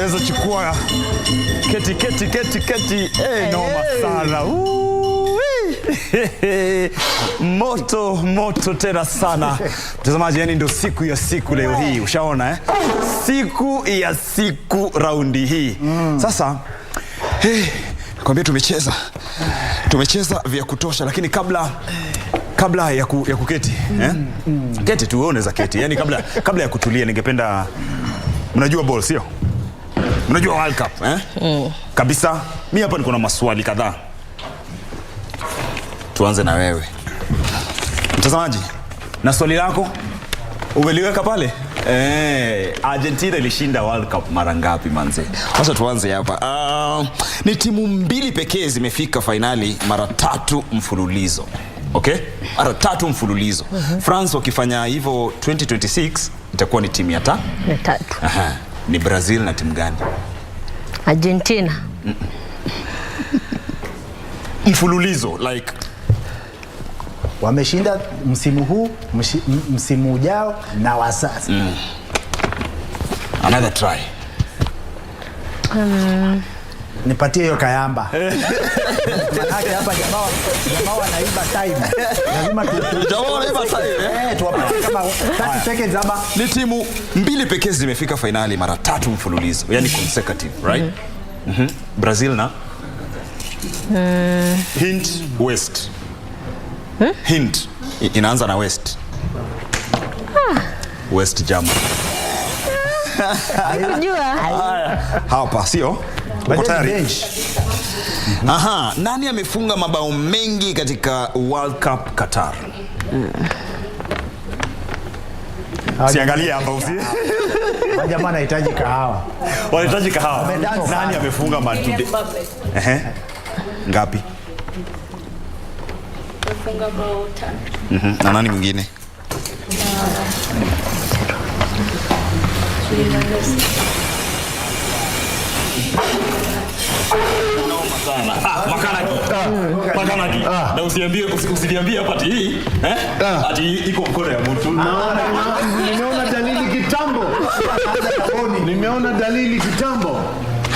unaweza chukua keti. Noma sana. Moto tena sana. Mtazamaji, yani ndio siku ya siku leo hii. Ushaona Siku ya siku raundi hii. Sasa nakwambia tumecheza vya kutosha, lakini kabla ya kuketi keti tu, wewe unaweza keti. Yani kabla ya kutulia, ningependa, mnajua ball sio? Mnajua World Cup kabisa. Mimi hapa niko na maswali kadhaa. Tuanze na wewe mtazamaji, na swali lako umeliweka pale. Argentina ilishinda World Cup mara ngapi manze? Sasa tuanze hapa. Ni timu mbili pekee zimefika finali mara 3 mfululizo. Okay? Mara 3 mfululizo. France wakifanya hivyo 2026 itakuwa ni timu ya 3. Ni Brazil na timu gani? Argentina. Mfululizo like wameshinda msimu huu, msimu ujao na wa sasa. Another try. Nipatie hiyo kayamba. Manake hapa jamaa wanaiba time. Lazima jamaa wanaiba time. Tuwapatie kama 30 seconds ama. Ni timu mbili pekee zimefika finali mara 3 mfululizo, yani consecutive, right? Brazil na hint West. Hint inaanza na West. West Germany. Unajua? Hapa sio? Uko tayari? Nani amefunga mabao mengi katika World Cup Qatar? Siangalia hapa usi. Jamaa anahitaji kahawa. Wanahitaji kahawa. Nani amefunga matude? Ngapi? Amefunga bao 5. Na nani mwingine? Makanaki. Na usiniambie hapa ati ati iko mkono ya mtu. Nimeona dalili kitambo.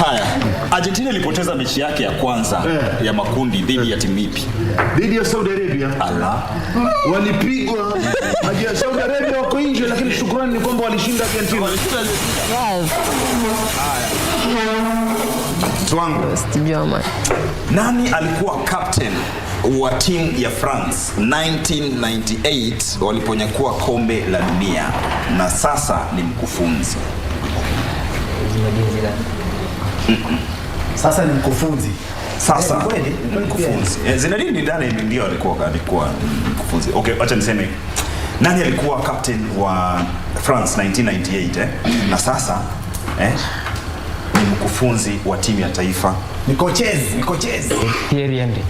Haya, Argentina ilipoteza mechi yake ya kwanza ya makundi dhidi ya timu ipi? Dhidi ya Saudi Arabia. Walipigwa. Saudi Arabia wako nje, lakini shukrani ni kwamba walishinda Argentina. Haya. Nani alikuwa captain wa timu ya France 1998 waliponyakua kombe la dunia na sasa ni mkufunzi? Sasa ni mkufunzi. Sasa ni mkufunzi. Zinedine Zidane ndio alikuwa mkufunzi. Okay, acha niseme. Nani alikuwa captain wa France 1998 na sasa ni mkufunzi wa timu ya taifa? Nikochezi. Thierry Henry.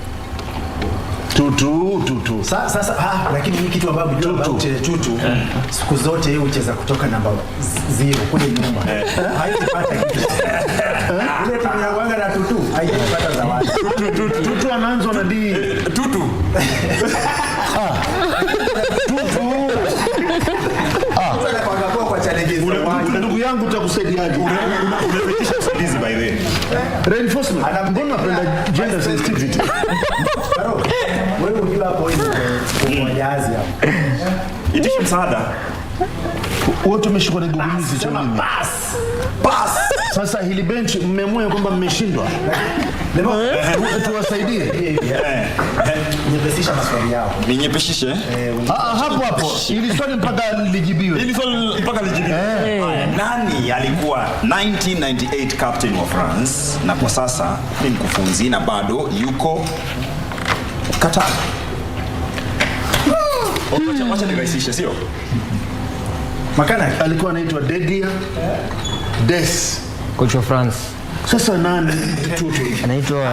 Tutu. Sasa lakini hii kitu ambacho tutu siku zote yeye hucheza kutoka namba 0 kule nyuma. Haipata kitu. Ile timu ya wanga na tutu haipata zawadi. Tutu anaanza na D. Tutu. Sasa kwa challenges. Ndugu yangu utakusaidiaje? Unapitisha usaidizi by the way. Reinforcement. Mbona napenda gender sensitivity? Wewe unajua hapo hizo umojazi hapo. Itisha msaada. Wote umeshikwa na gugumizi cha mimi. Pass. Sasa hili bench mmemwea kwamba mmeshindwa. Tuwasaidie. Nyepesisha maswali yao. Ninyepeshishe? Hapo. Hili swali mpaka lijibiwe. Nani alikuwa 1998 captain wa France na kwa sasa ni mkufunzi na bado yuko Qatar? Wacha nirahisishe, sio? Makanaki alikuwa anaitwa Didier Des, coach wa France. Sasa nani? Anaitwa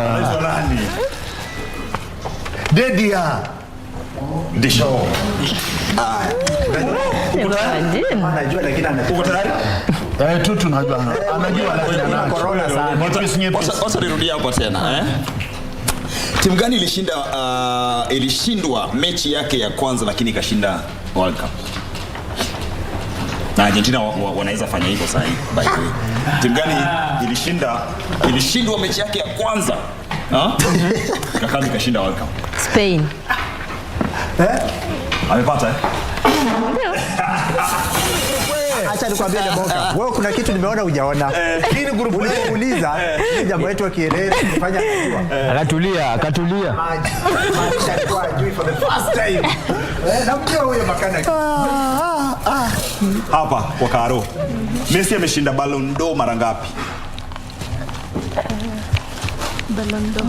nani? Didier Deschamps. Anajua lakini uko tayari? Tutu anajua lakini ana corona sana. Wacha nirudia hapo tena, Timu gani ilishindwa mechi yake ya kwanza lakini ikashinda World Cup? Na Argentina wanaweza fanya hivyo sasa hivi by the way. Timu gani ilishindwa mechi yake ya kwanza? Kakami kashinda World Cup. Spain. Amepata Acha nikwambie Lemoka. Wewe kuna kitu nimeona hujaona. Hii group uliuliza jambo letu Kielele kufanya akatulia. Maisha alikuwa ajui for the first time. Namjua huyo makana. hapa kwa Karo. Messi ameshinda Ballon d'Or mara ngapi? Ballon d'Or.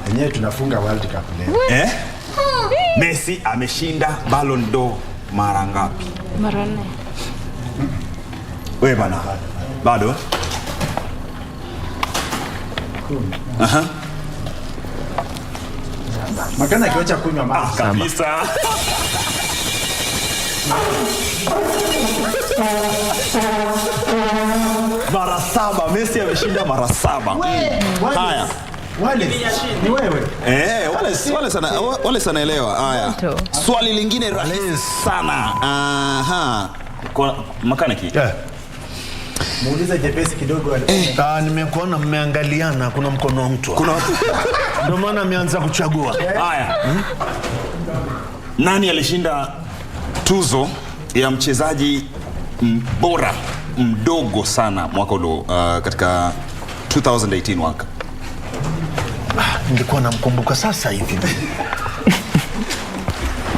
Yenyewe tunafunga World Cup leo. Messi ameshinda Ballon d'Or mara ngapi? Mara 4. Wewe bana. Bado? Makana kiocha kunywa maji. Kabisa. Mara 7. Messi ameshinda mara 7. Haya. Wale ni wewe. Wale sana elewa. Haya. Swali lingine rahisi sana. Kwa makaniki. Muulize jepesi kidogo wale. Nimekuona mmeangaliana, kuna mkono wa mtu. Ndio maana ameanza kuchagua. Haya. Nani alishinda tuzo ya mchezaji bora mdogo sana mwaka ule katika 2018 World Cup? Nilikuwa namkumbuka sasa hivi.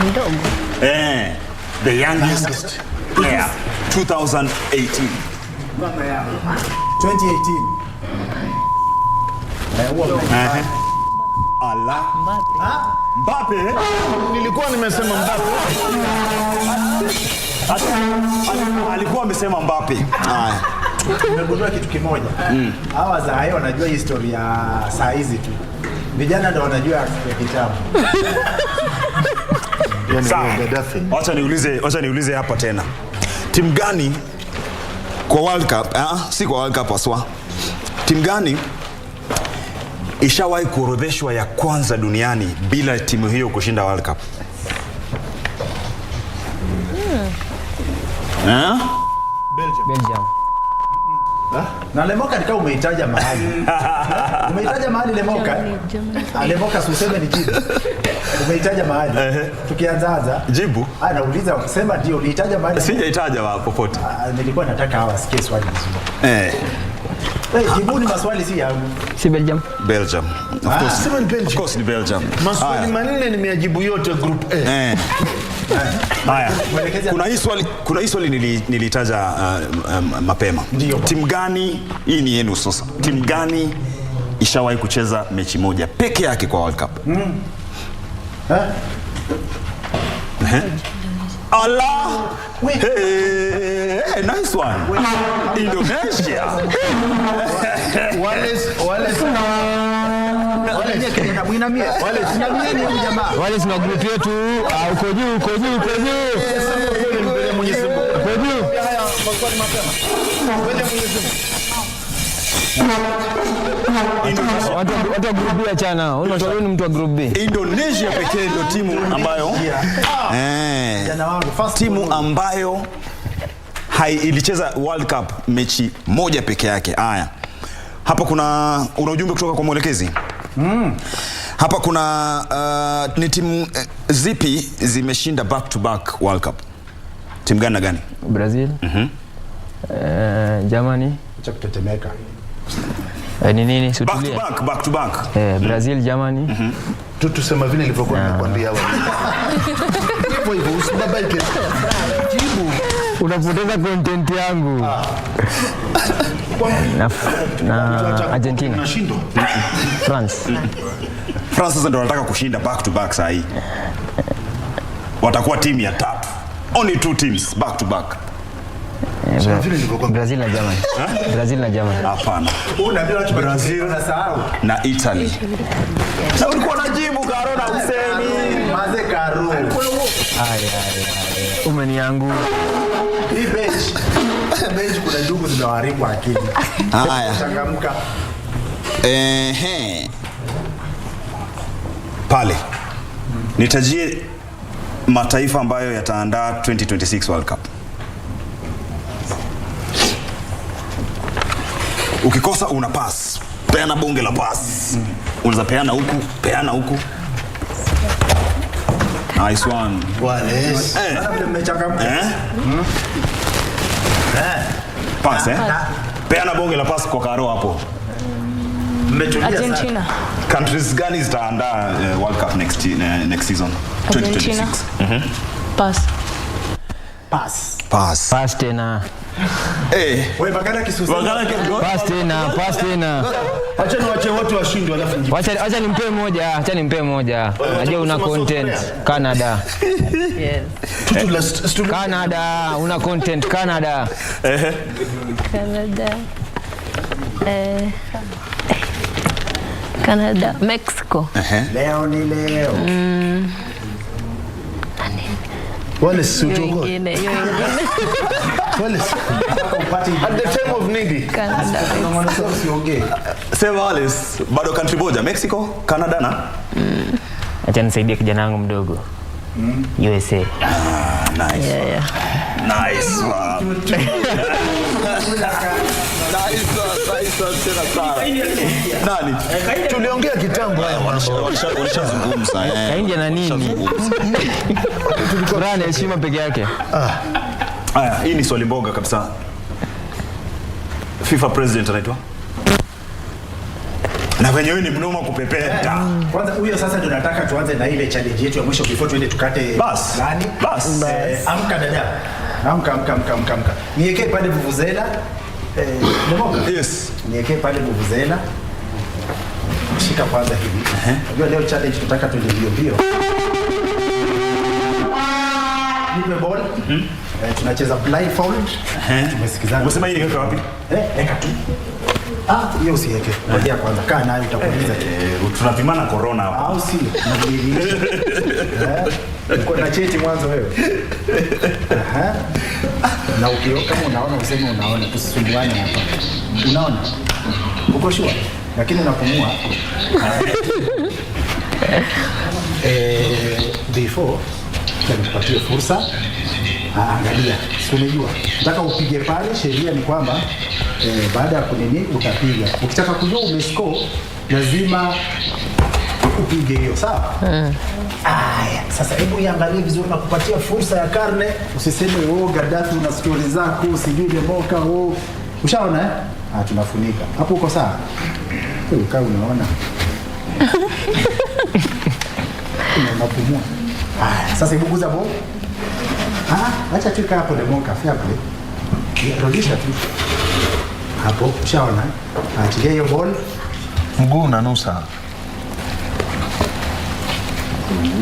Mdogo. The youngest player 2018. 2018. Allah. Mbappe. Nilikuwa nimesema Mbappe. Alikuwa amesema Mbappe. Haya. Nimegundua kitu kimoja. Hawa za hayo wanajua historia saa hizi tu. Vijana ndio wanajua ya kitabu. Wacha niulize hapa tena. Timu gani kwa World Cup, si kwa World Cup aswa. Timu gani ishawahi kuorodheshwa ya kwanza duniani bila timu hiyo kushinda World Cup? Belgium. Na Lemoka nikao umeitaja mahali. Umeitaja mahali Lemoka? Lemoka useme ni jibu. Umeitaja mahali. Tukianza jibu. Nauliza sema ndio uliitaja mahali. Sijaitaja popote. Nilikuwa nataka hawa sikie swali vizuri. Jibu ni maswali si yangu. Si Belgium. Belgium. Of course ni Belgium. Maswali manne nimejibu yote group A. Haya. Kuna hii swali nilitaja mapema. Timu gani, hii ni yenu sasa. Timu gani ishawahi kucheza mechi moja peke yake kwa World Cup? Allah! Hey, nice one. Indonesia. Wale sina group yetu, uko juu. Watu group ya chana. Unatoa ni mtu wa group B. Indonesia pekee ndio timu ambayo ilicheza World Cup mechi moja peke yake. Haya. Hapa una ujumbe kutoka kwa mwelekezi. Hapa kuna ni timu zipi zimeshinda back to back World Cup? Timu gani na gani? Brazil. Germany. Acha kutetemeka. Nini? Back to back. Brazil, Germany. Tusema vile nilivyokuwa nakwambia awali. Hivyo usibabaike. Jibu. Unapoteza content yangu. Na Argentina. Unashindwa. France. France sasa ndio wanataka kushinda back to back saa hii. Watakuwa timu ya 3. Only 2 teams back to back. Brazil na Germany. Brazil na Germany. Hapana. Brazil na sahau. Na Italy. Na ulikuwa unajibu Karo na usemi. Maze Karo. Umeniangu. Hii bench kuna ndugu zinawaribu akili. Haya. Changamka. Pale. Nitajie mataifa ambayo yataandaa 2026 World Cup. Ukikosa una pass. Peana bonge la pass. Unaweza peana huku. Nice one. Wale. Pass Peana bonge la pass kwa Karo hapo. Argentina. Countries gani zitaandaa World Cup next season? 2026. Pass tena. Wewe bagala kisusi. Pass tena. Acha niwache wote washindwe alafu njibu. Acha nimpe moja. Najua una content. Canada. Yes. Canada, una content Canada. Canada, Mexico. Leo ni leo. Wale sutu. Wengine. Wale. At the time of need. Canada. Sema Alice, bado country moja, Mexico, Canada na? Acha nisaidie kijana wangu mdogo. USA. Nice. Yeah. Nice. Nani? Tuliongea kitambo haya Walishazungumza. Kaingia na nini? Kurani heshima peke yake. Haya, hii ni swali mboga kabisa. FIFA president anaitwa? Na wenyewe ni mnoma kupepeta. Kwanza huyo sasa ndio nataka tuanze na ile challenge yetu ya mwisho before tuende tukate gani? Bas. Amka dada. Amka. Niwekee pale vuvuzela. Yes. Niwekee pale vuvuzela. Shika kwanza hivi. Unajua leo challenge tunataka tuende mbio. Nipe ball. Tunacheza blindfold. Tumesikizana. Unasema hii ni wapi? Eka tu. Hiyo usiweke. Ngoja kwanza kaa nayo utakuuliza. Tunapimana corona hapa. Au si? Uko na cheti mwanzo wewe. Na ukioka kama unaona useme unaona, tusisumbuane hapa. Unaona? Uko sure? Lakini unapumua. Before tunapatia fursa. Angalia, unajua. Nataka upige pale, sheria ni kwamba baada ya kunini utapiga. Ukitaka kujua umescore lazima upige hiyo, sawa? Aya, sasa hebu iangalie vizuri na kupatia fursa ya karne. Usiseme Gaddafi una story zako, usijui mboka ushaona tunafunika. Hapo uko sawa? Wewe kama unaona. Unapumua. Aya, sasa hebu guza ball. Acha tuka hapo the moka fair play. Rudisha tu. Hapo ushaona? Achilia hiyo ball. Mguu unanusa.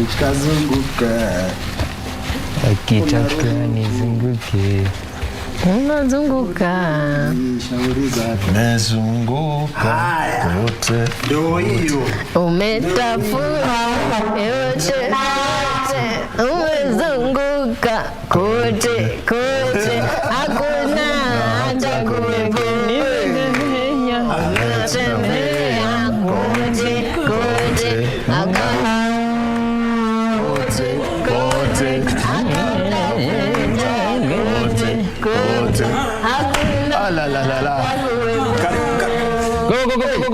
Ukazunguka. Akitaka nizunguke. Unazunguka. Shauri zako. Mezunguka. Kote. Ndio hiyo. Umetafuta yote. Umezunguka kote. Hakuna hata kuwekeni. Tembea kote.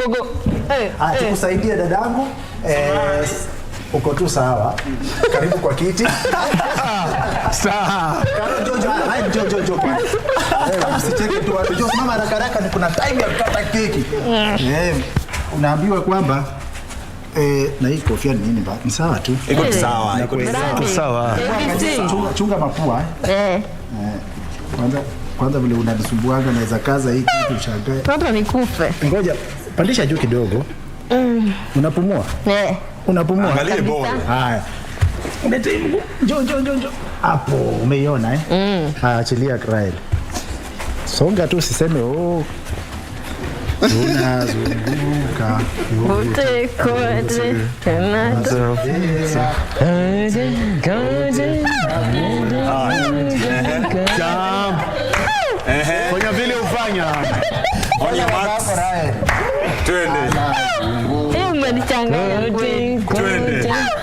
Go. Tukusaidia dadangu. Uko tu sawa. Karibu kwa kiti. Sawa. Njoo. Usicheke tu watu. Njoo mama haraka ni kuna time ya kukata keki. Unaambiwa kwamba na hii kofia ni nini ba? Ni sawa tu. Iko sawa. Sawa. Chunga mapua. Kwanza vile unanisumbuanga naweza kaza hii kitu ushangae. Hata nikufe. Ngoja, pandisha juu kidogo. Unapumua? Unapumua? Angalie ball. Haya. Lete mguu. Njoo. Hapo umeiona achilia Krael. Songa tu usiseme unazunguka kote. Fanya vile ufanya. Fanya max. Twende. Umenichanganya.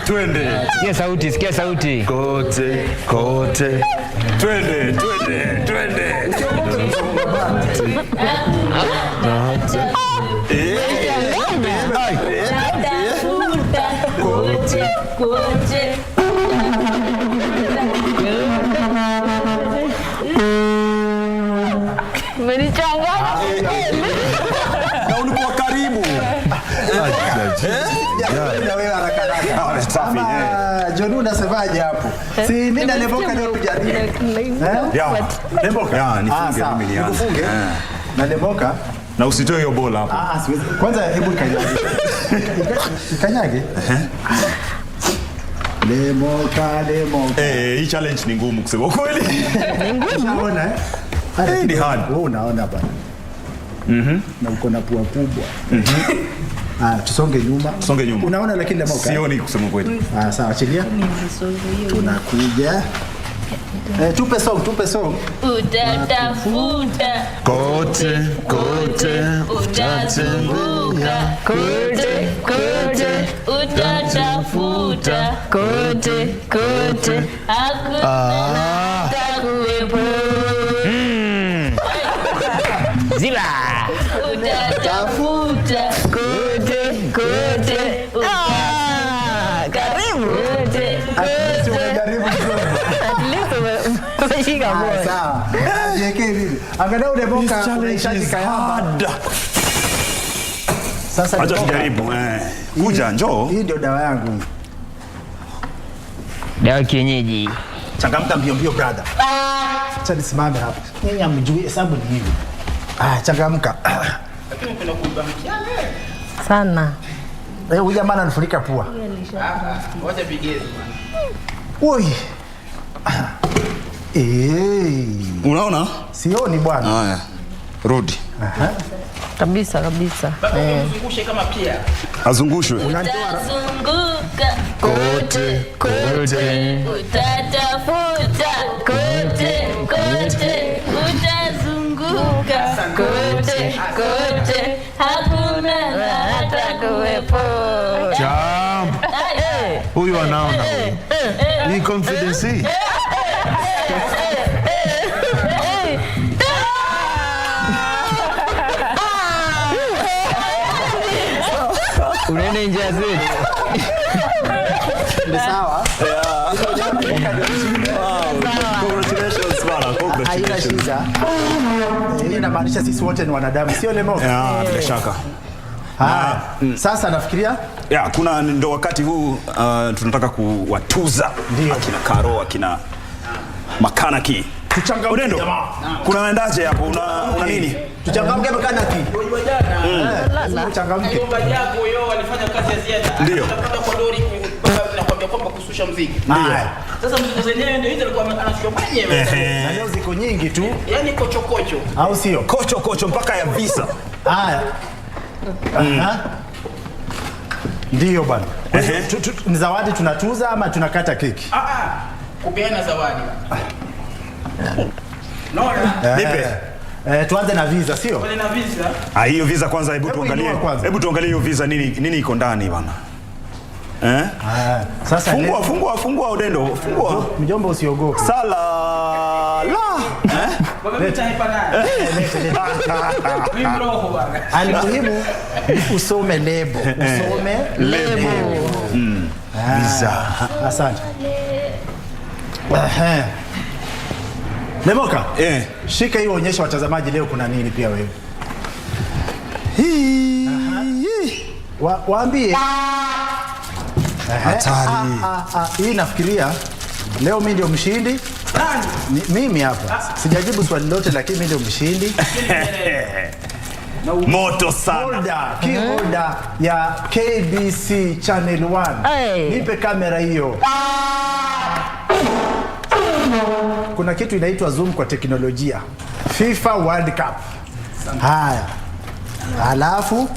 Twende. Sikia sauti. Kote. Twende. Na ulikuwa karibu. Na wewe haraka. Safi. John unasemaje hapo? Si mimi na Lemoka leo tujadili. Lemoka. Ya, nifunge mimi nianze. Nifunge. Na Lemoka na usitoe hiyo bola hapo. Siwezi. Kwanza hebu kanyage. Kanyage. Lemoka. Hii challenge ni ngumu kusema kweli. Ni ngumu. Unaona ni hard. Wewe unaona bana. Na uko na pua kubwa. Tusonge nyuma. Unaona lakini Lemoka. Sioni kusema kweli. Sawa, achilia. Tunakuja. Tupe song. Utatafuta kote utazunguka kote utatafuta kote hakuna atakuwepo. Ziba utatafuta kote karibu sawa. Angalau Lemoka unahitaji kayamba. Sasa acha tujaribu. Kuja njoo. Hii ndio dawa yangu. Dawa kienyeji. Changamka mbio brother. Acha nisimame hapa. Nyinyi hamjui hesabu ni hivi. Changamka. Lakini kuna kubamkia sana. Huyu jamaa anafurika pua. Ngoja bigezi bwana. Oi. Unaona? Sioni bwana. Haya. Rudi. Kabisa. Baba uzungushe kama pia. Azungushwe. Utazunguka kote utatafuta kote utazunguka kote hakuna atakuwepo. Huyu anaona. Ni confidence. Unaenda nje ya zetu. Ni sawa. Congratulations bana. Haina shida. Hii inamaanisha sisi wote ni wanadamu, sio Lemoka? Bila shaka. Sasa nafikiria kuna ndo wakati huu tunataka kuwatuza akina Karo, akina Makanaki. tuchangamke jamaa. Kuna wendaje hapo? Una nini? Tuchangamke Makanaki. Unajua jana Tuchangamke. nyumba yako yao walifanya kazi ya ziada. Ndio. Tunapanda kwa lori nakwambia kwamba kususha mzigo. Sasa mzigo zenyewe ndio hizo alikuwa anashika mwenyewe. Na leo ziko nyingi tu. Yaani kochokocho. Au sio? Kocho mpaka ya visa. Haya. Ndio bwana. Ni zawadi tunatuza ama tunakata keki? Kupeana zawadi. Naona. Nipe. Tuanze na visa, sio? Tuanze na visa. Hiyo visa kwanza, hebu tuangalie. Hebu tuangalie hiyo visa nini iko ndani bwana. Sasa fungua Udendo, fungua. Mjomba usiogope. Sala la. Baba mtaipa naye. Mimi roho bwana. Alimuhimu usome lebo. Usome lebo. Visa. Asante. Lemoka. Shika hiyo, onyesha watazamaji leo kuna nini pia wewe. Waambie. Hatari. Hii nafikiria leo mimi ndio mshindi. Mimi hapa. Sijajibu swali lote lakini mimi ndio mshindi. Moto sana. Key holder ya KBC Channel 1. Nipe kamera hiyo. Kuna kitu inaitwa zoom kwa teknolojia. FIFA World Cup. Haya. Alafu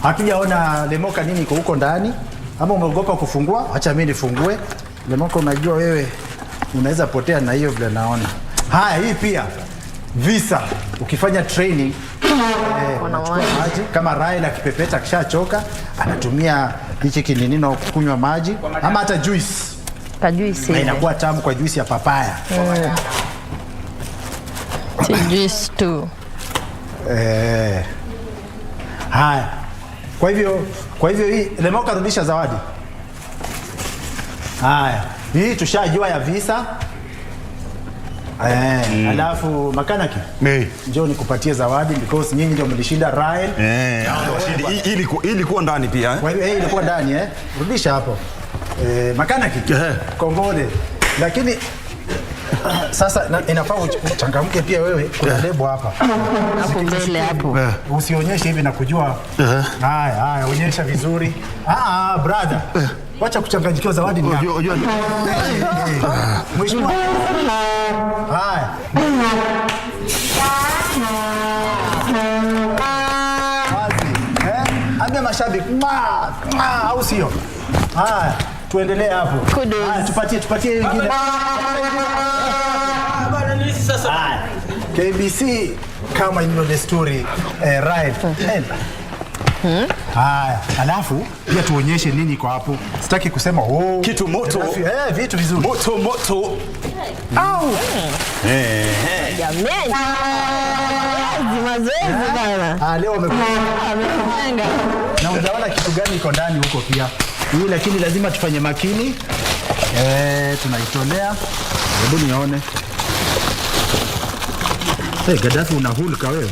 hatujaona Lemoka nini iko huko ndani. Ama umeogopa kufungua? Acha mimi nifungue. Lemoka, unajua wewe unaweza potea na hiyo vile naona. Haya, hii pia visa. Ukifanya training unachukua maji kama Raila kipepeta kishachoka, anatumia hichi kininino kunywa maji ama hata juice. Juice inakuwa tamu kwa juice ya papaya. Si juice tu. Haya. Kwa hivyo hii Lemoka rudisha zawadi. Haya. Hii tushajua ya visa. Alafu makanaki. Njoo nikupatie zawadi because nyinyi ndio mlishinda Ryan. Hii ilikuwa ndani pia. Kwa hivyo ilikuwa ndani Rudisha hapo. Makanaki. Kongole. Lakini sasa inafaa uchangamke pia wewe, kuna lebo hapa. Hapo mbele hapo. Usionyeshe hivi na kujua. Haya, onyesha vizuri. Brother. Wacha kuchanganyikiwa, zawadi ni yako. Mheshimiwa. Haya. Abe mashabiki. Au sio? Haya, tuendelee hapo. Haya, tupatie wengine. Bana ni sasa. KBC kama ilivyo desturi, right. Haya, alafu pia tuonyeshe nini kwa hapo. Sitaki kusema kitu moto. Vitu vizuri. Moto. Au. Jamani. Mazoezi bana. Leo amepanga. Na unaona kitu gani iko ndani huko pia. Hii lakini lazima tufanye makini. Tunaitolea. Hebu nione. Gaddafi unahulka wewe.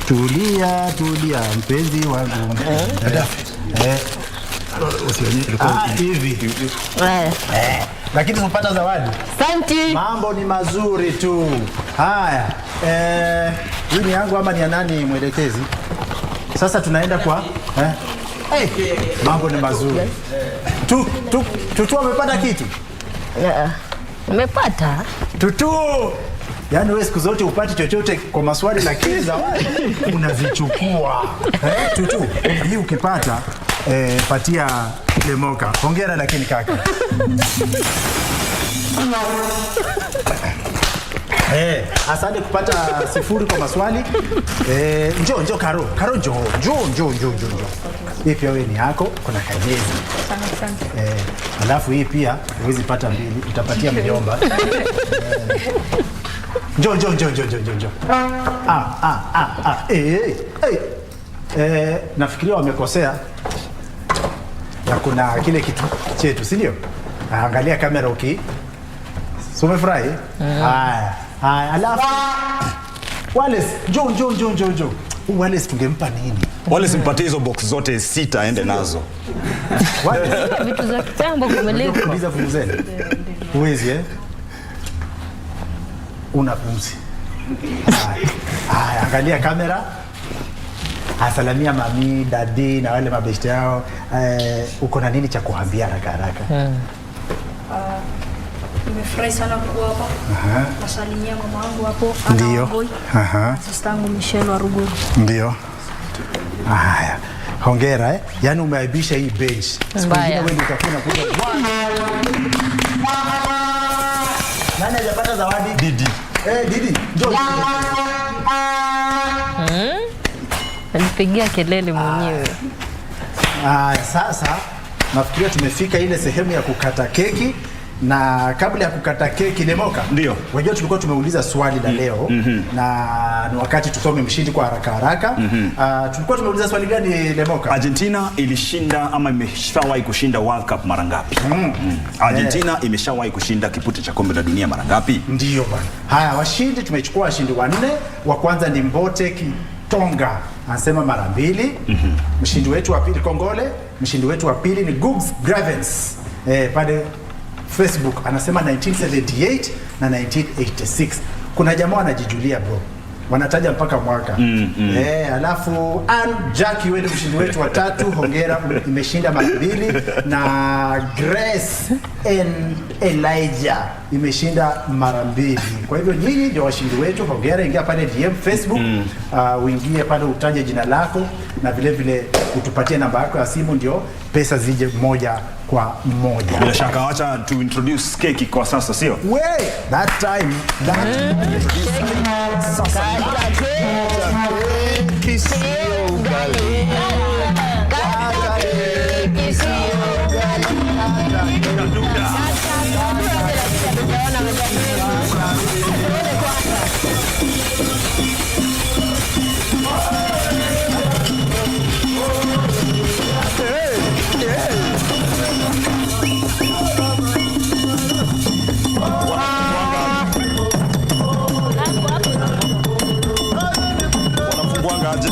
Tulia mpenzi wangu. Gaddafi. Usionyeshe hivi. Lakini tunapata zawadi. Asante. Mambo ni mazuri tu. Haya. Hii ni yangu ama ni ya nani mwelekezi? Sasa tunaenda kwa mambo ni mazuri. Tutu amepata kitu? Umepata? Tutu. Yaani wewe siku zote upati chochote kwa maswali lakini zawadi unazichukua. Tutu, hii ukipata patia Lemoka. Hongera lakini kaka. Asante kupata 0 kwa maswali. Njoo Karo njoo. Hii pia wewe ni yako, kuna kajezi. Asante. Alafu hii pia huwezi pata 2, utapatia mjomba. Njoo. Nafikiria wamekosea. Na kuna kile kitu chetu, si ndio? Angalia kamera So umefurahi? Haya, alafu Wallace, njoo. Wallace tungempa nini? Wallace mpatie hizo box zote 6 aende nazo. Wallace vitu za kitambo kumeleka. Kuuliza fumuzeni. Uwezi Una pumzi. Haya, angalia kamera. Asalamia mami, dadi na wale mabeshte yao. Uko na nini cha kuambia haraka? Nimefurahi sana kuwa hapa. Nasalimia mama wangu hapo. Ndio. Sister yangu Michelle wa Ruguru. Ndio. Haya. Hongera Yaani umeaibisha hii bench. Mbaya. Wewe utakuwa kuja. Nani hajapata zawadi? Didi. Didi. Njoo. Alipigia kelele mwenyewe. Sasa nafikiria tumefika ile sehemu ya kukata keki. Na kabla ya kukata keki Lemoka, ndio. Wajua tulikuwa tumeuliza swali la leo na ni wakati tusome mshindi kwa haraka. Tulikuwa tumeuliza swali gani Lemoka? Argentina ilishinda ama imeshawahi kushinda World Cup mara ngapi? Argentina imeshawahi kushinda kipute cha kombe la dunia mara ngapi? Ndio bwana. Haya, washindi tumechukua washindi 4. Wa kwanza ni Mbote Kitonga, anasema mara 2. Mshindi wetu wa pili Kongole, mshindi wetu wa pili ni Googs Gravens. Pale Facebook anasema 1978 na 1986. Kuna jamaa wanajijulia bro. Wanataja mpaka mwaka. Alafu Jackie wewe mshindi wetu wa 3, hongera, imeshinda mara 2 na Grace Elijah imeshinda mara 2. Kwa hivyo nyinyi ndio washindi wetu, hongera. Ingia pale DM Facebook, uingie pale utaje jina lako na vile vile utupatie namba yako ya simu ndio pesa zije moja kwa moja. Bila shaka acha to introduce keki kwa sasa, sio? That time sasa Kaje.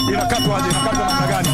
Inakatwa namna gani?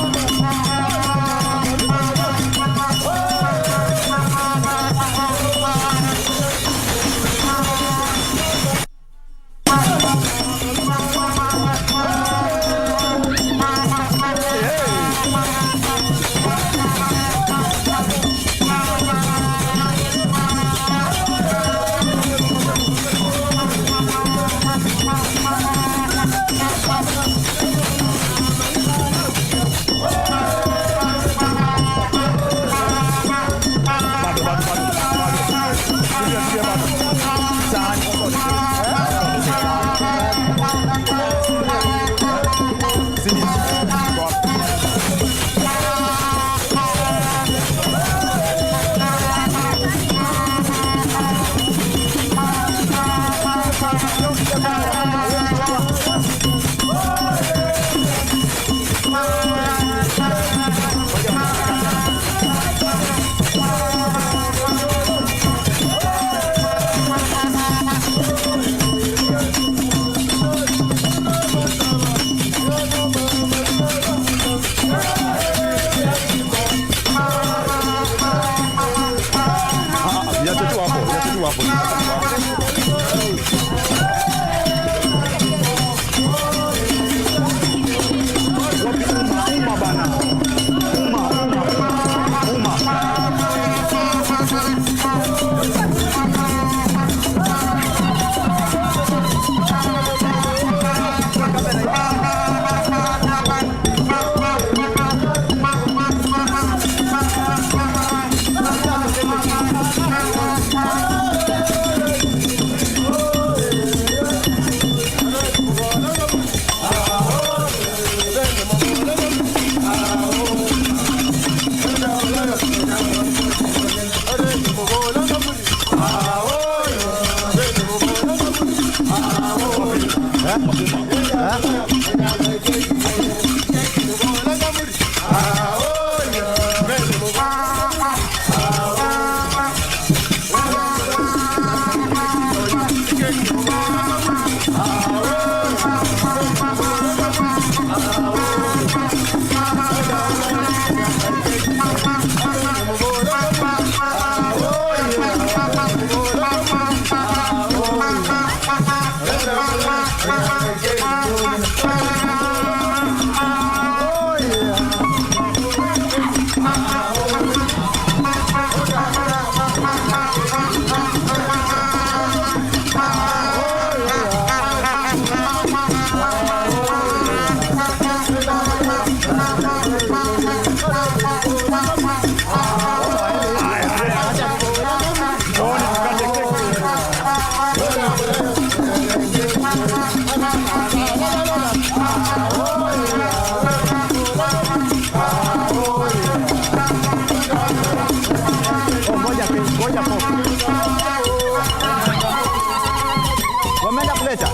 Wameenda kuleta.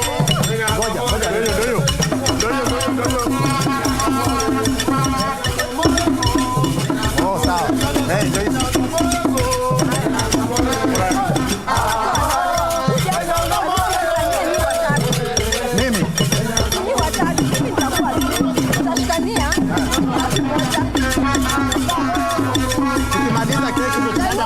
Ngoja. Ndio. Oh, sawa. Ndio hizo. Mimi. Tukimaliza keki tutaenda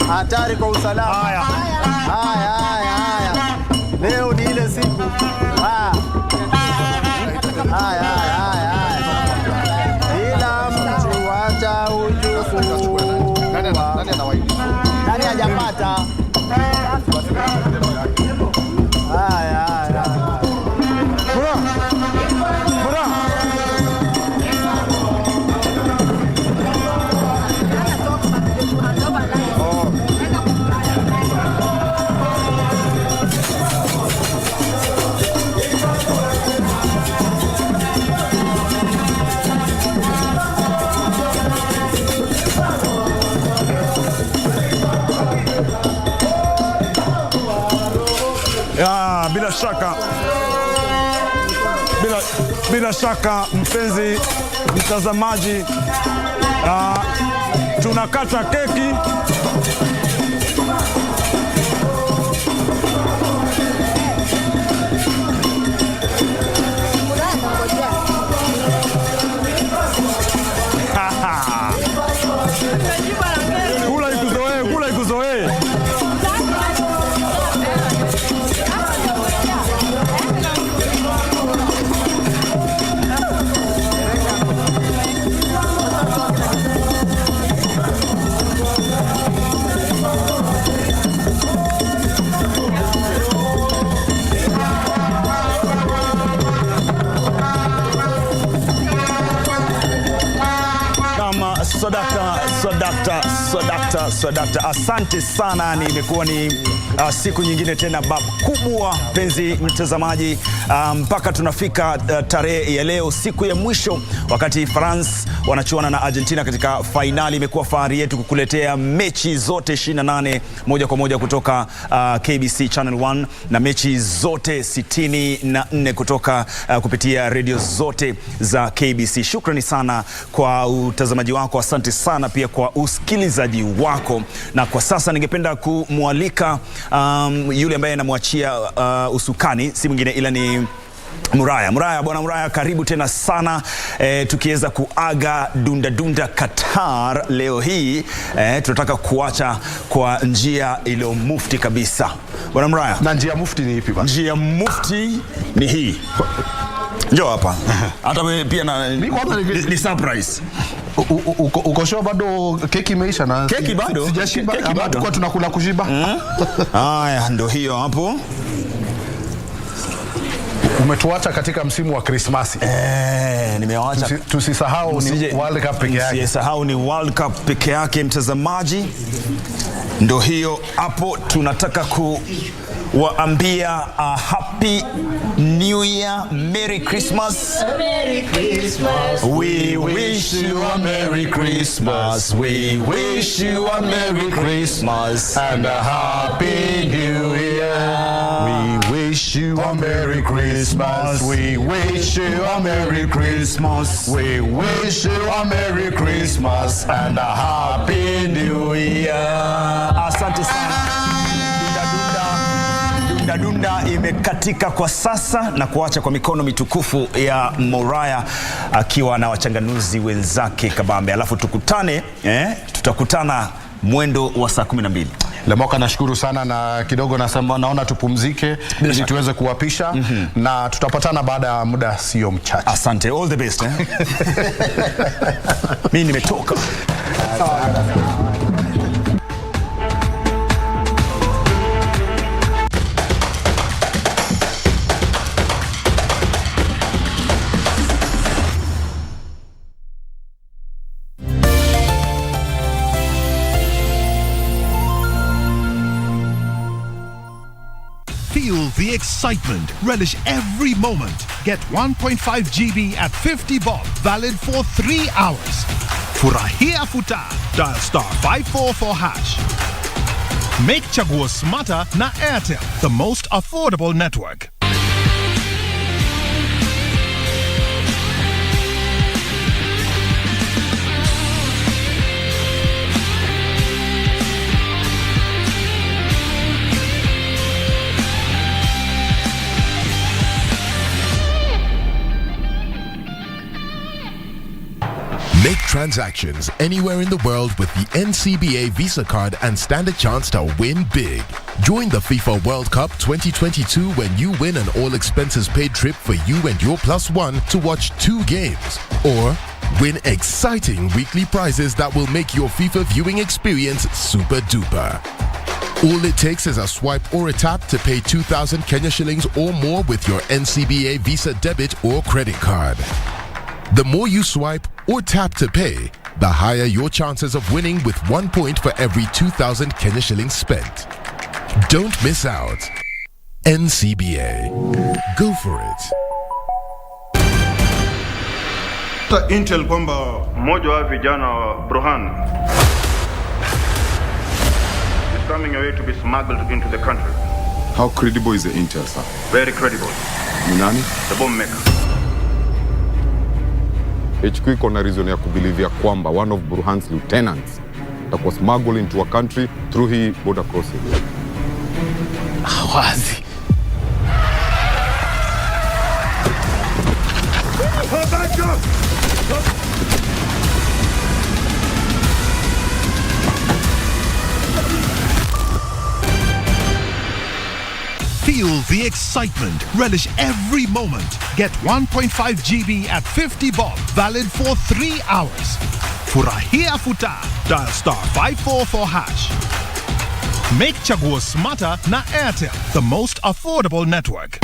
Hatari kwa usalama. Haya. Leo ni ile siku. Haya. Ila mtu acha ujuku. Nani hajapata? Haya. Bila shaka mpenzi mtazamaji, tunakata keki. Kula ikuzoee. Swadakta. Asante sana, imekuwa ni siku nyingine tena kubwa penzi mtazamaji, mpaka tunafika tarehe ya leo, siku ya mwisho, wakati France wanachuana na Argentina katika fainali. Imekuwa fahari yetu kukuletea mechi zote 28 moja kwa moja kutoka KBC Channel 1 na mechi zote 64 kutoka kupitia radio zote za KBC. Shukrani sana kwa utazamaji wako, asante sana pia kwa usikilizaji wako, na kwa sasa ningependa kumwalika yule ambaye anamwachia usukani, si mwingine ila ni Bwana Muraya, karibu tena sana. Tukiweza kuaga Dunda Qatar leo hii, tunataka kuacha kwa njia iliyo mufti kabisa. Bwana Muraya, na njia mufti ni ipi bwana? Njia mufti ni hii. Njoo hapa. Hata wewe pia ni surprise. Uko sure bado keki imeisha? Na keki bado sijashiba, ama tulikuwa tunakula kushiba. Haya, ndio hiyo hapo. Umetuacha katika msimu wa Krismasi. Nimewaacha. Tusisahau ni World Cup peke yake. Tusisahau ni World Cup peke yake, mtazamaji. Ndio hiyo hapo, tunataka waambia happy new year, merry Christmas. Merry Christmas. We wish you a merry Christmas. We wish you a merry Christmas and a happy new year. We wish you a merry Christmas. We wish you a merry Christmas. We wish you a merry Christmas and a happy new year. Asante sana. Dunda imekatika kwa sasa na kuacha kwa mikono mitukufu ya Moraya akiwa na wachanganuzi wenzake kabambe. Alafu tukutane, tutakutana mwendo wa saa 12. Lemoka, nashukuru sana na kidogo nasema naona tupumzike ili tuweze kuwapisha na tutapatana baada ya muda sio mchache. Asante, all the best. Mimi nimetoka. Feel the excitement. Relish every moment. Get 1.5 GB at 50 bob. Valid for 3 hours. Furahia futa. Dial *544 hash. Make Chaguo smarter na Airtel, the most affordable network. Make transactions anywhere in the world with the NCBA Visa card and stand a chance to win big. Join the FIFA World Cup 2022 when you win an all-expenses-paid trip for you and your +1 to watch 2 games. Or win exciting weekly prizes that will make your FIFA viewing experience super duper. All it takes is a swipe or a tap to pay 2,000 Kenya shillings or more with your NCBA Visa debit or credit card. The more you swipe or tap to pay, the higher your chances of winning with 1 point for every 2,000 Kenya shillings spent. Don't miss out. NCBA. Go for it. Intel kwamba mmoja wa vijana wa Burhan is coming away to be smuggled into the country. How credible is the intel, sir? Very credible. Ni nani? The bomb maker. HQ iko na reason ya kubilivia kwamba one of Burhan's lieutenants was smuggled into a country through hii border crossing. Wazi. Feel the excitement. Relish every moment. Get 1.5 GB at 50 bob. Valid for 3 hours. Furahia futa. Dial *544 hash. Make Chaguo smarter na Airtel, the most affordable network.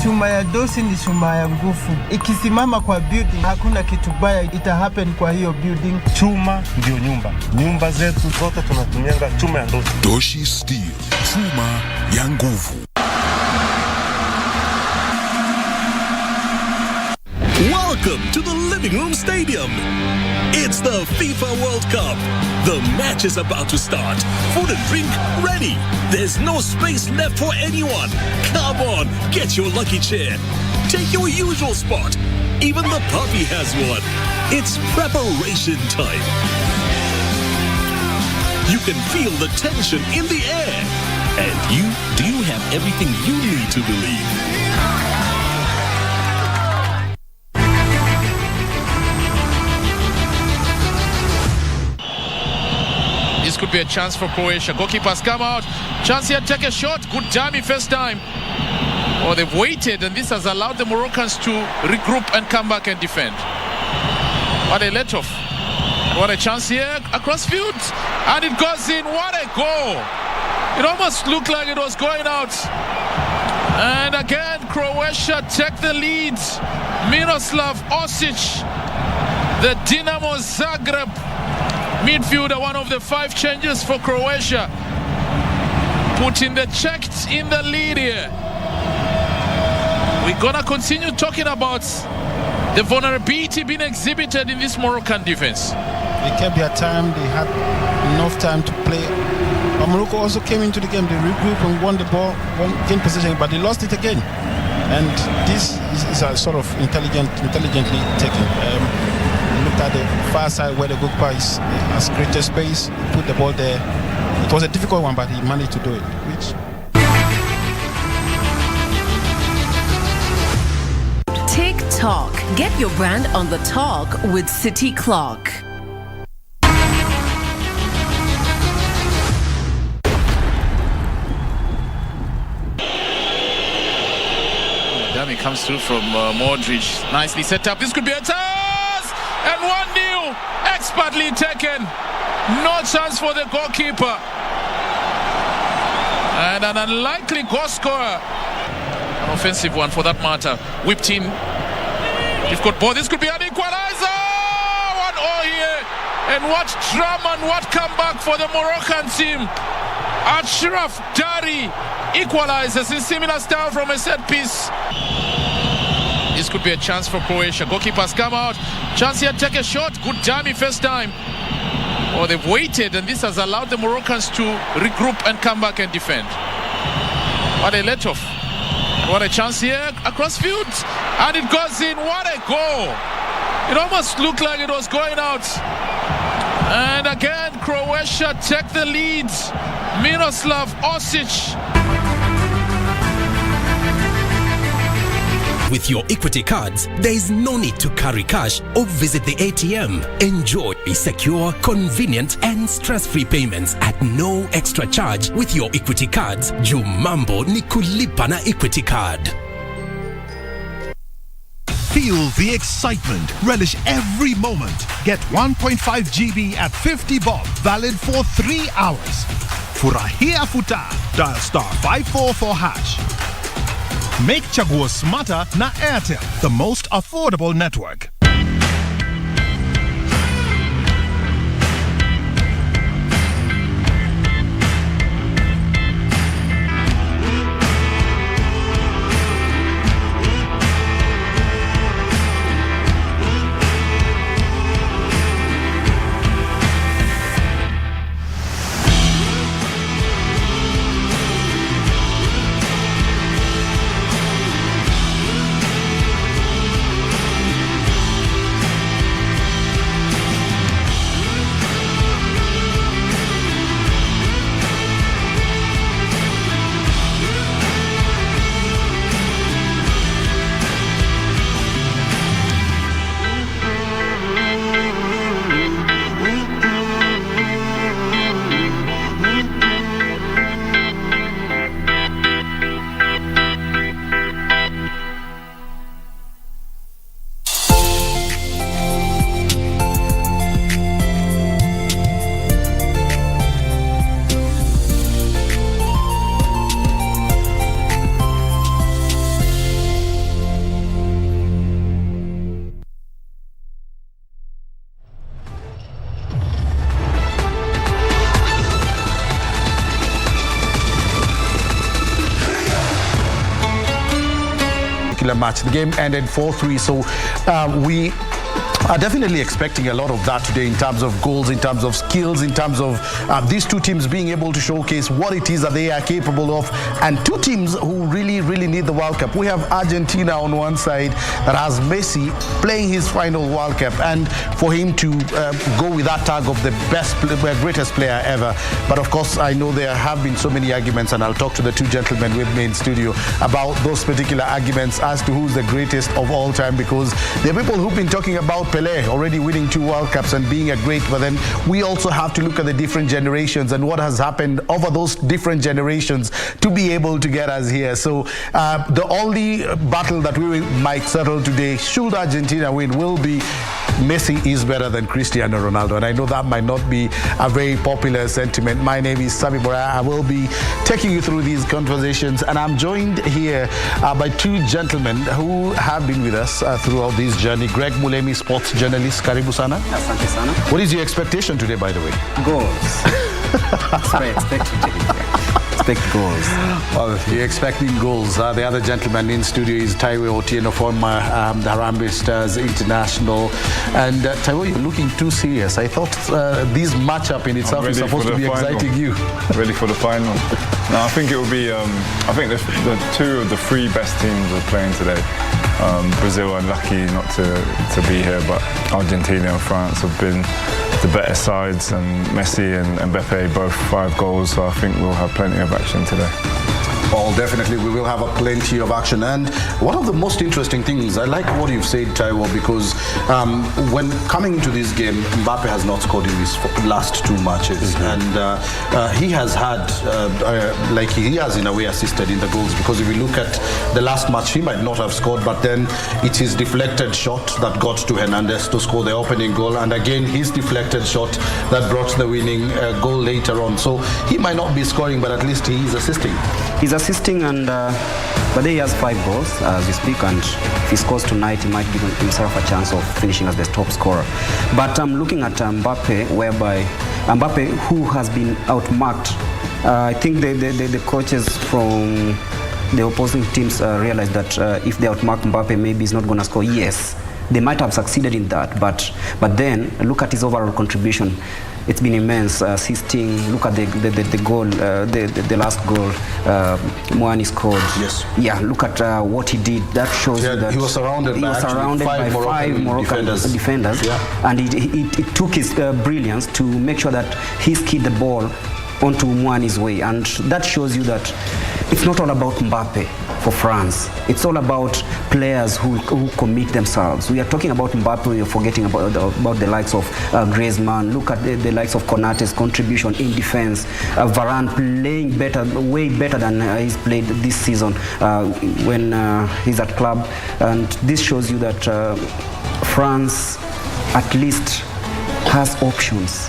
Chuma ya dosi ni chuma ya nguvu. Ikisimama kwa building, hakuna kitu baya ita happen kwa hiyo building. Chuma ndio nyumba. Nyumba zetu zote tunatumianga chuma ya dosi. Doshi Steel, chuma ya nguvu. Welcome to the Living Room Stadium. It's the FIFA World Cup. The match is about to start. Food and drink ready. There's no space left for anyone. Come on, get your lucky chair. Take your usual spot. Even the puppy has one. It's preparation time. You can feel the tension in the air. And do you have everything you need to believe? This could be a chance for Croatia. Goalkeeper's come out. Chance here, take a shot. Good dummy first time. Oh, they've waited, and this has allowed the Moroccans to regroup and come back and defend. What a let off. What a chance here across field. And it goes in. What a goal. It almost looked like it was going out. And again, Croatia take the lead. Miroslav Osic, the Dinamo Zagreb midfielder, one of the 5 changes for Croatia, putting the Czechs in the lead here. We're gonna continue talking about the vulnerability being exhibited in this Moroccan defense. They kept their time, they had enough time to play. But Morocco also came into the game, they regrouped and won the ball, gained possession, but they lost it again. And this is a sort of intelligently taken. Look at the far side where the goalkeeper has created space, put the ball there. It was a difficult one, but he managed to do it. TikTok. Get your brand on the talk with City Clock. Dummy comes through from Modric. Nicely set up. This could be a chance! And 1-0. Expertly taken. No chance for the goalkeeper. And an unlikely goal scorer. An offensive one for that matter. Whipped in. Difficult ball. This could be an equalizer. 1-0 here. And what drama and what comeback for the Moroccan team. Ashraf Dari equalizes in similar style from a set piece. This could be a chance for Croatia. Goalkeeper's come out. Chance here, take a shot. Good dummy first time. Oh, they've waited, and this has allowed the Moroccans to regroup and come back and defend. What a let off. What a chance here across field. And it goes in. What a goal. It almost looked like it was going out. And again, Croatia take the lead. Miroslav Osic. With your Equity cards, there is no need to carry cash or visit the ATM. Enjoy secure, convenient, and stress-free payments at no extra charge with your Equity cards. Jumambo ni kulipa na Equity card. Feel the excitement. Relish every moment. Get 1.5 GB at 50 bob, valid for 3 hours. Furahia futa. Dial *544 hash. Make Chaguo smarter na Airtel, the most affordable network. Match. The game ended 4-3, so we are definitely expecting a lot of that today in terms of goals, in terms of skills, in terms of these two teams being able to showcase what it is that they are capable of, and two teams who really, really need the World Cup. We have Argentina on one side that has Messi playing his final World Cup, and for him to go with that tag of the greatest player ever. But of course, I know there have been so many arguments, and I'll talk to the two gentlemen with me in studio about those particular arguments as to who's the greatest of all time, because there are people who've been talking about Pelé already winning 2 World Cups and being a great, but then we also have to look at the different generations and what has happened over those different generations to be able to get us here. So the only battle that we might settle today, should Argentina win, will be Messi is better than Cristiano Ronaldo. And I know that might not be a very popular sentiment. My name is Sabi Bora. I will be taking you through these conversations, and I'm joined here by two gentlemen who have been with us throughout this journey. Greg Mulemi, sports journalist. Karibu sana. Asante sana. What is your expectation today, by the way? Goals. Expect goals. Well, you're expecting goals. The other gentleman in studio is Taiwo Otieno, former Harambee Stars international. And Taiwo, you're looking too serious. I thought this matchup in itself is supposed to be exciting you. Ready for the final. No, I think it will be. I think the two of the 3 best teams are playing today. Brazil are lucky not to be here, but Argentina and France have been the better sides, and Messi and Mbappe both 5 goals, so I think we'll have plenty of action today. Well, definitely we will have a plenty of action. And one of the most interesting things, I like what you've said, Taiwo, because when coming into this game, Mbappe has not scored in his last 2 matches. And he has had, he has in a way assisted in the goals, because if you look at the last match, he might not have scored, but then it's his deflected shot that got to Hernandez to score the opening goal. And again, his deflected shot that brought the winning goal later on. So he might not be scoring, but at least he is assisting. He's assisting, and but he has 5 goals as we speak, and if he scores tonight, he might give himself a chance of finishing as the top scorer. But I'm looking at Mbappe, whereby Mbappe, who has been outmarked, I think the coaches from the opposing teams realized that if they outmark Mbappe, maybe he's not going to score. Yes, they might have succeeded in that, but then look at his overall contribution. It's been immense, assisting. Look at the goal, the last goal Muani scored. Yes. Yeah, look at what he did. That shows you that he was surrounded by 5 Moroccan defenders. Yeah. And it took his brilliance to make sure that he skied the ball onto Muani's way. And that shows you that it's not all about Mbappe for France. It's all about players who commit themselves. We are talking about Mbappe, we are forgetting about the likes of Griezmann. Look at the likes of Konate's contribution in defense. Varane playing better, way better than he's played this season when he's at club. And this shows you that France at least has options.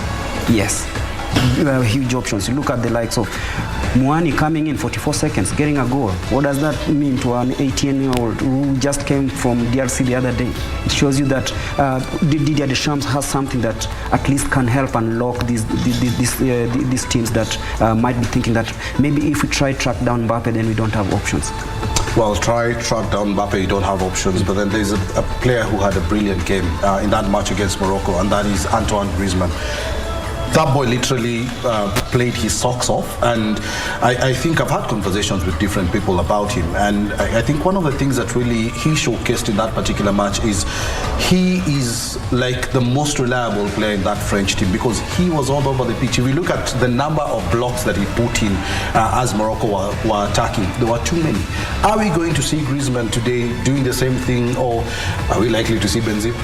Yes. Huge options. You look at the likes of Muani coming in 44 seconds, getting a goal. What does that mean to an 18-year-old who just came from DRC the other day? It shows you that Didier Deschamps has something that at least can help unlock these teams that might be thinking that maybe if we try track down Mbappe, then we don't have options. Well, track down Mbappe, you don't have options, but then there's a player who had a brilliant game in that match against Morocco, and that is Antoine Griezmann. That boy literally played his socks off, and I think I've had conversations with different people about him, and I think one of the things that really he showcased in that particular match is he is like the most reliable player in that French team, because he was all over the pitch. If we look at the number of blocks that he put in as Morocco were attacking, there were too many. Are we going to see Griezmann today doing the same thing, or are we likely to see Benzema?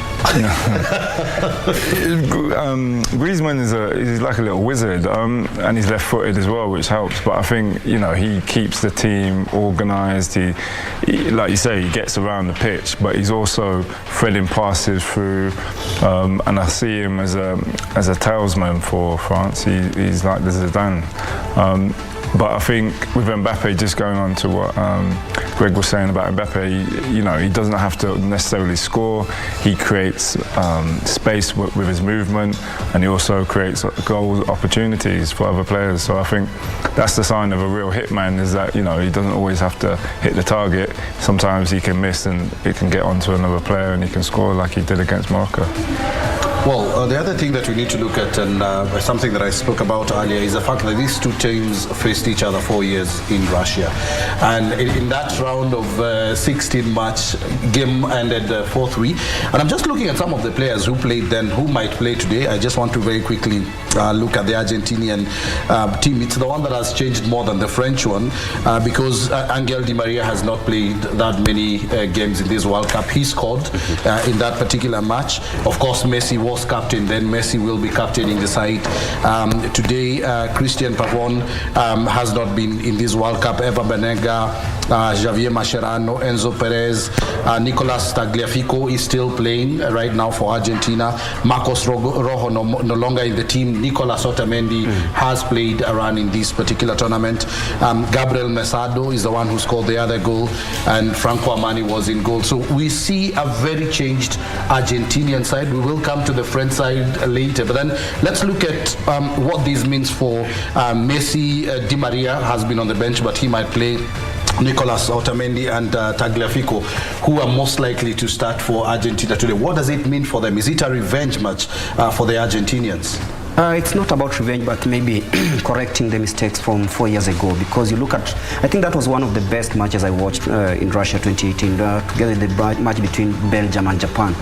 Griezmann is like a little wizard, and he's left-footed as well, which helps. But I think, you know, he keeps the team organised. He, like you say, he gets around the pitch, but he's also threading passes through. And I see him as a talisman for France. He's like the Zidane. But I think with Mbappe, just going on to what Greg was saying about Mbappe, he doesn't have to necessarily score. He creates space with his movement, and he also creates goal opportunities for other players. So I think that's the sign of a real hitman, is that he doesn't always have to hit the target. Sometimes he can miss and it can get onto another player and he can score like he did against Morocco. Well, the other thing that we need to look at, and something that I spoke about earlier, is the fact that these two teams faced each other 4 years in Russia. And in that round of 16 match, game ended 4-3. And I'm just looking at some of the players who played then, who might play today. I just want to very quickly look at the Argentinian team. It's the one that has changed more than the French one, because Angel Di Maria has not played that many games in this World Cup. He scored in that particular match. Of course, Messi was captain, then Messi will be captaining the side. Today, Christian Pavon has not been in this World Cup. Eva Banega, Javier Mascherano, Enzo Perez, Nicolas Tagliafico is still playing right now for Argentina. Marcos Rojo no longer in the team. Nicolas Otamendi has played a run in this particular tournament. Gabriel Mesado is the one who scored the other goal, and Franco Armani was in goal. So we see a very changed Argentinian side. We will come to the French side later, but then let's look at what this means for Messi. Di Maria has been on the bench, but he might play. Nicolas Otamendi and Tagliafico, who are most likely to start for Argentina today. What does it mean for them? Is it a revenge match for the Argentinians? It's not about revenge, but maybe correcting the mistakes from 4 years ago. Because you look at, I think that was one of the best matches I watched in Russia 2018, together with the match between Belgium and Japan.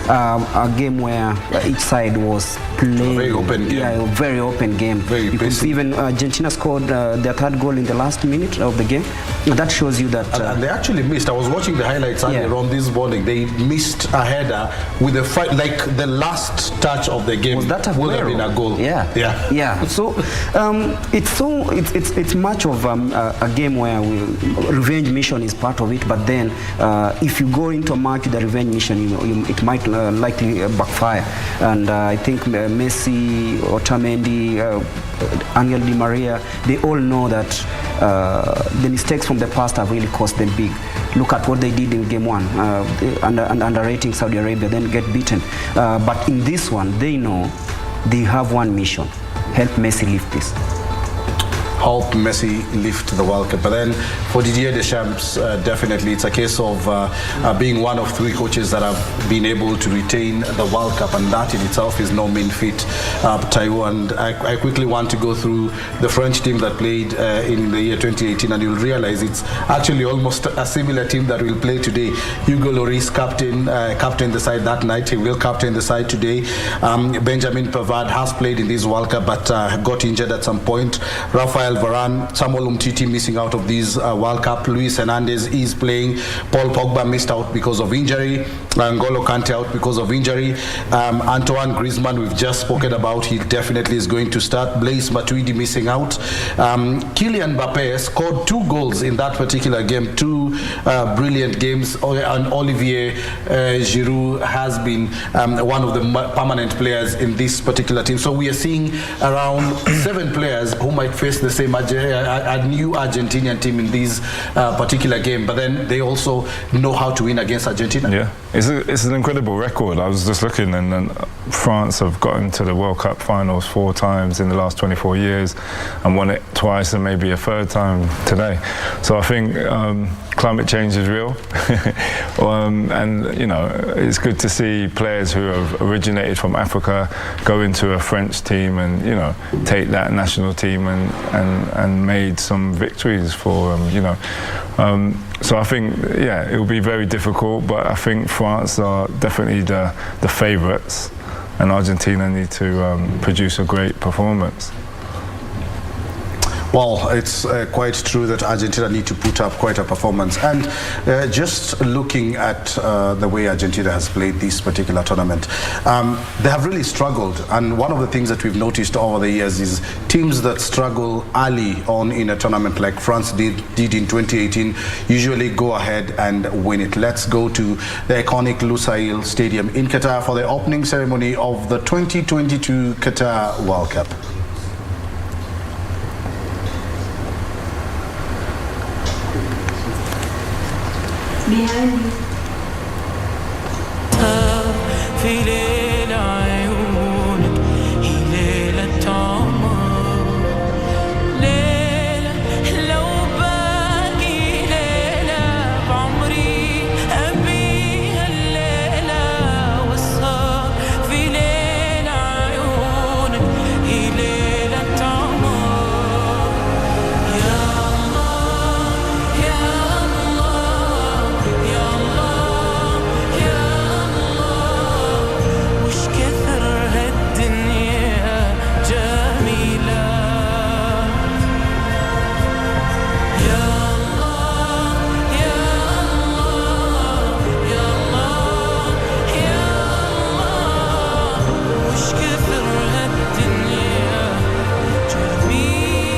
A game where each side was playing. Very open game. Yeah, a very open game. You could see even Argentina scored their third goal in the last minute of the game. That shows you that... and they actually missed. I was watching the highlights earlier on this morning. They missed a header with a fight, like the last touch of the game. Was that a would have been a goal? Yeah. So it's much of a game where revenge mission is part of it. But then if you go into a match with the revenge mission, it might likely backfire. And I think Messi, Otamendi, Angel Di Maria, they all know that the mistakes from the past have really cost them big. Look at what they did in game one, underrating Saudi Arabia, then get beaten. But in this one, they know they have one mission: help Messi lift this. Help Messi lift the World Cup. But then for Didier Deschamps, definitely it's a case of being one of three coaches that have been able to retain the World Cup, and that in itself is no mean feat, Taiwo. And I quickly want to go through the French team that played in the year 2018, and you'll realize it's actually almost a similar team that will play today. Hugo Lloris captain the side that night. He will captain the side today. Benjamin Pavard has played in this World Cup, but got injured at some point. Rafael Varane, Samuel Umtiti missing out of this World Cup. Luis Hernandez is playing. Paul Pogba missed out because of injury. N'Golo Kante out because of injury. Antoine Griezmann, we've just spoken about. He definitely is going to start. Blaise Matuidi missing out. Kylian Mbappe scored 2 goals in that particular game. 2 brilliant games. And Olivier Giroud has been one of the permanent players in this particular team. So we are seeing around 7 players who might face the same a new Argentinian team in this particular game, but then they also know how to win against Argentina. Yeah, it's an incredible record. I was just looking, and France have gotten to the World Cup finals 4 times in the last 24 years and won it twice and maybe a 3rd time today. So I think climate change is real. And it's good to see players who have originated from Africa go into a French team and take that national team and made some victories for them. So I think it will be very difficult, but I think France are definitely the favourites, and Argentina need to produce a great performance. Well, it's quite true that Argentina need to put up quite a performance. And just looking at the way Argentina has played this particular tournament, they have really struggled. And one of the things that we've noticed over the years is teams that struggle early on in a tournament like France did in 2018 usually go ahead and win it. Let's go to the iconic Lusail Stadium in Qatar for the opening ceremony of the 2022 Qatar World Cup. behind you. في ليل عيونك هي ليلة عمر ليلة لو باقي ليلة بعمري أبيها الليلة والسهر في ليل عيونك هي ليلة عمر يا الله يا الله يا الله يا وش كثر هالدنيا جميلة يا الله يا الله يا الله يا الله وش كثر هالدنيا جميلة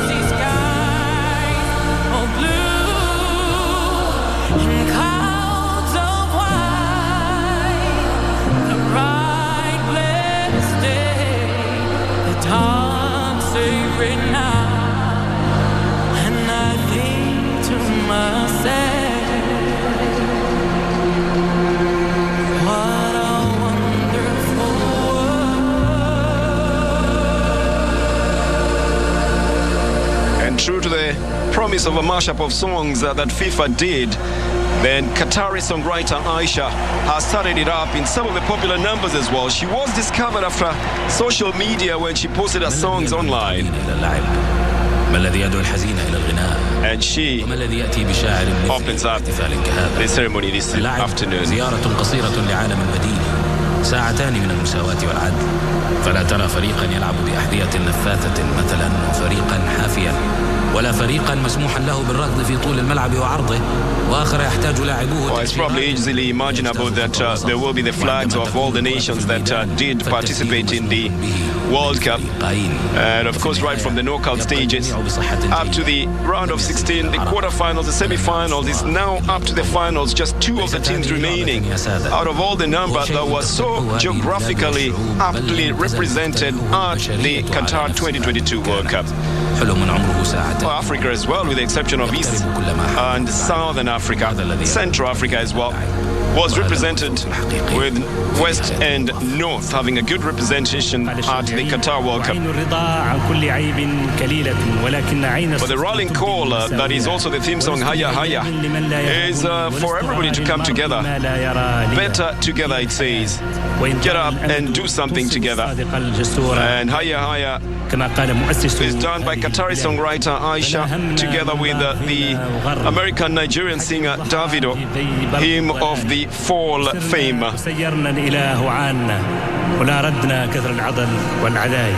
See skies all blue and clouds of white a bright blessed day the time sacred night and I think to myself what a wonderful And true to the promise of a mashup of songs that FIFA did, then Qatari songwriter Aisha has started it up in some of the popular numbers as well. She was discovered after social media when she posted her songs online. ما الذي يدعو الحزين إلى الغناء And she وما الذي يأتي بشاعر opens up the ceremony this afternoon. زيارة قصيرة لعالم البديل ساعتان من المساواة والعدل فلا ترى فريقا يلعب بأحذية نفاثة مثلا وفريقا حافيا ولا فريقا مسموحا له بالركض في طول الملعب وعرضه وآخر يحتاج لاعبوه. Well, it's probably easily imaginable that there will be the flags of all the nations that did participate in the World Cup. And of course, right from the knockout stages up to the round of 16, the quarterfinals, the semi-finals, is now up to the finals. Just two of the teams remaining out of all the number that was so geographically aptly represented at the Qatar 2022 World Cup. Well, Africa as well, with the exception of East and Southern Africa, Central Africa as well, was represented with West and North having a good representation at the Qatar World Cup. But the rolling call that is also the theme song Haya Haya is for everybody to come together. Better together, it says. Get up and do something together. And Haya Haya is done by Qatari songwriter Aisha together with the American Nigerian singer Davido, him of the Fall fame. سيرنا الإله عنا ولا ردنا كثر العضل والعدايا.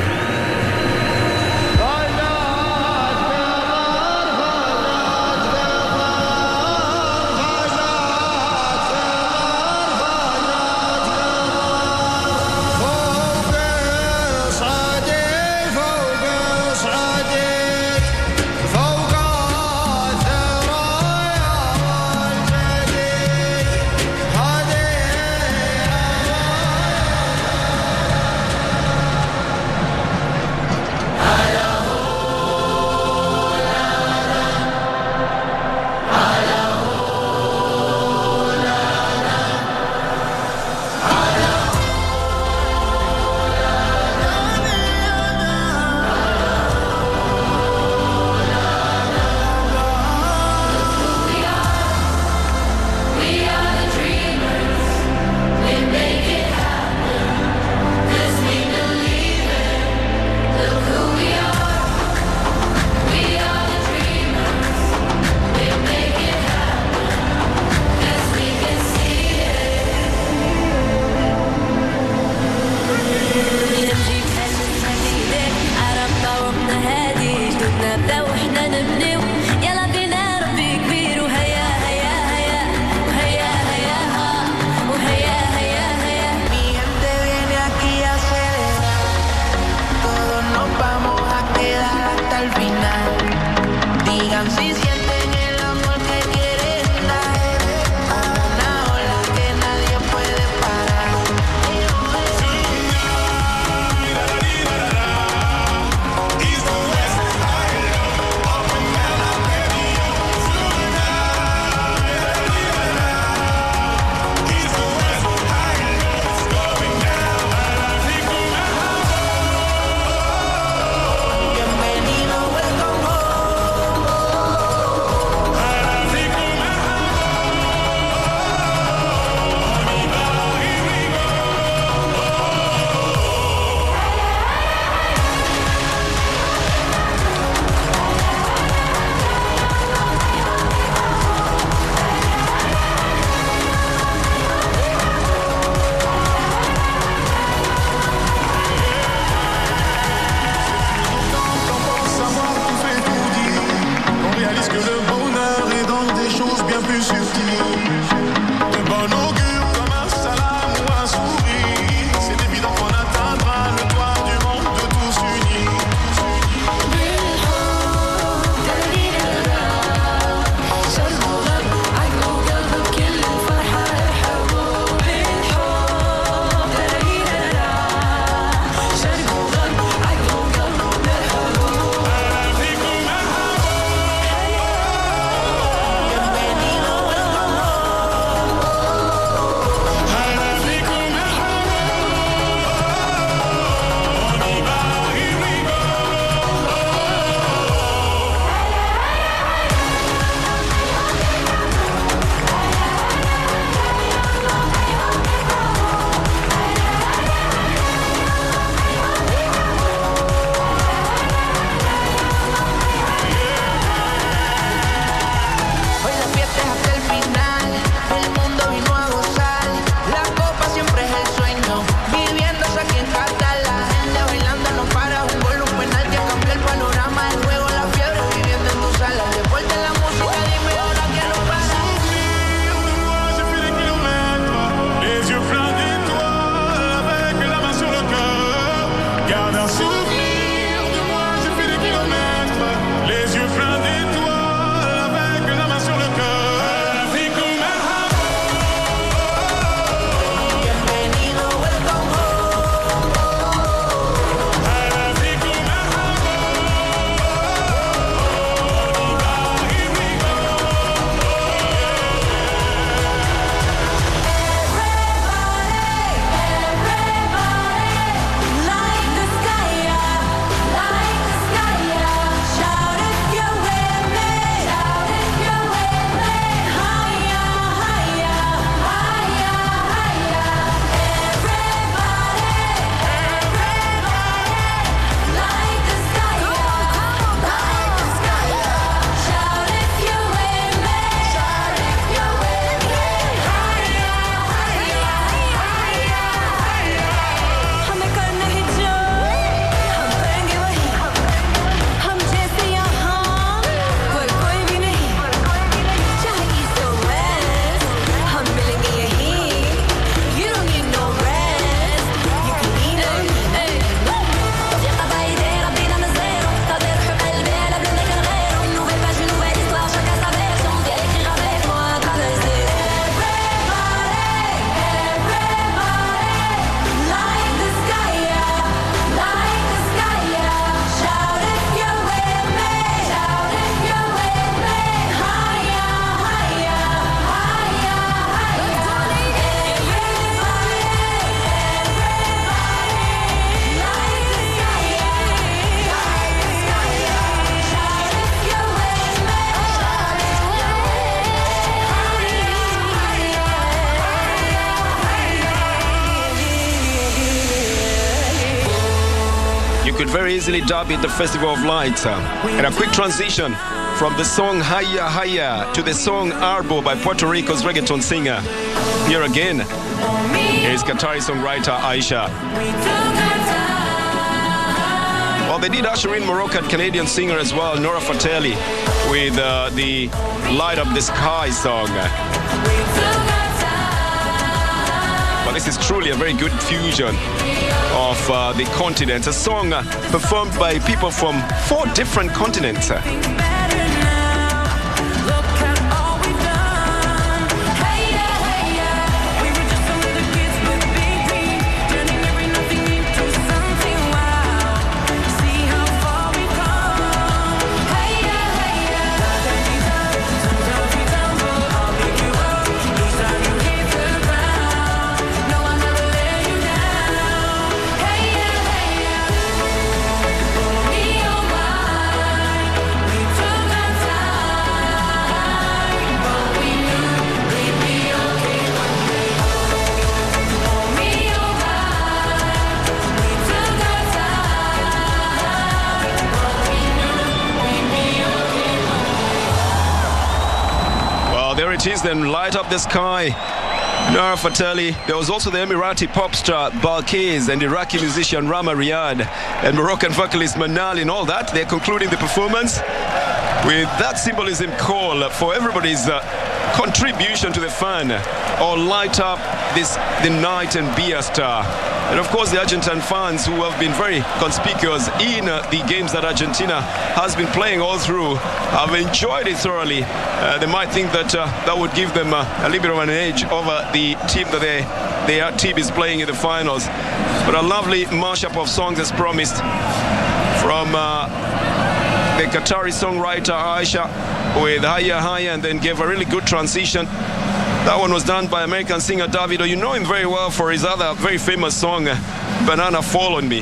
could very easily dub it the Festival of Lights. And a quick transition from the song Haya Haya to the song Arbo by Puerto Rico's reggaeton singer. Here again is Qatari songwriter Aisha. Well, they did usher in Moroccan Canadian singer as well, Nora Fateli, with the Light Up the Sky song. But this is truly a very good fusion of the continents. A song performed by people from 4 different continents. There it is then, Light Up the Sky, Nora Fateli. There was also the Emirati pop star Balkis and Iraqi musician Rama Riyad and Moroccan vocalist Manal and all that. They're concluding the performance with that symbolism call for everybody's contribution to the fun, or light up the night and be a star. And of course the Argentine fans, who have been very conspicuous in the games that Argentina has been playing all through, have enjoyed it thoroughly. They might think that that would give them a little bit of an edge over the team that their team is playing in the finals. But a lovely mashup of songs as promised from the Qatari songwriter Aisha with Haya Haya, and then gave a really good transition. That one was done by American singer Davido. You know him very well for his other very famous song, Banana Fall on Me.